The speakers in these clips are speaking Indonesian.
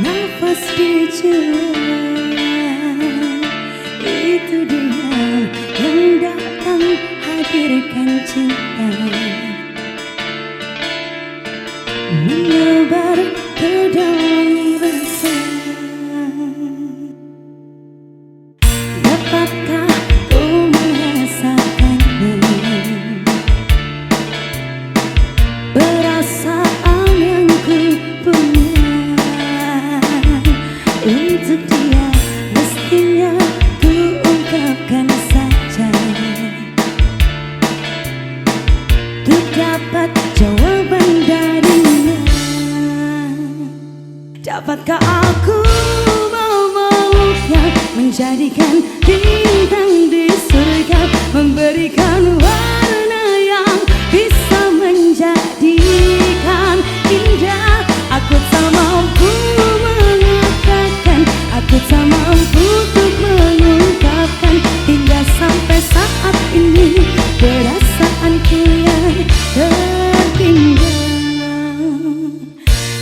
nafas di jiwa, itu dia yang datang hadirkan cinta, menyebar ke dalam rasa. Dapatkah kau merasakannya, perasaan yang ku punya untuk dia? Mestinya ku ungkapkan saja, untuk dapat jawaban darinya. Dapatkah aku memeluknya, menjadikan bintang di surga, memberikan warna yang bisa menjadikan indah. Aku tak mampu mengatakan, aku tak mampu untuk mengungkapkan, hingga sampai saat ini perasaanku yang tertinggal.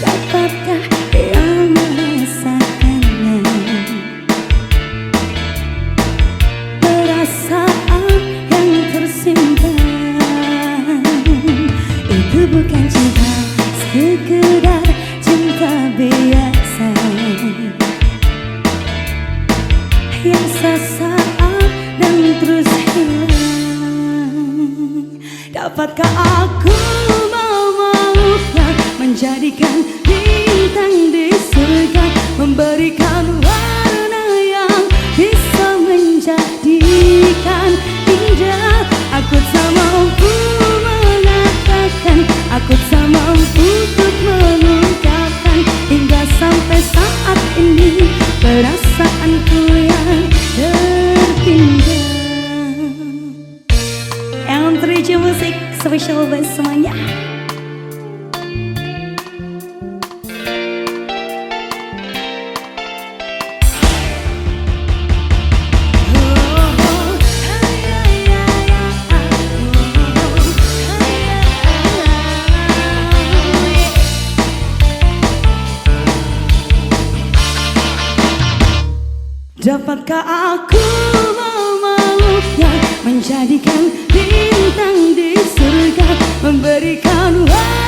Dapatkah yang merasakannya, perasaan yang tersimpan? Itu bukan cinta sekedar cinta biasa yang sesaat dan terus hilang. Dapatkah aku memeluknya, menjadikan bintang di surga, memberikan warna yang bisa menjadikan indah. Aku tak mampu mengatakan, aku tak mampu untuk mengungkapkan, hingga sampai saat ini perasaanku yang tertinggal. Yang terjun musik spesial buat semuanya. Dapatkah aku memeluknya, menjadikan bintang di surga, memberikan warna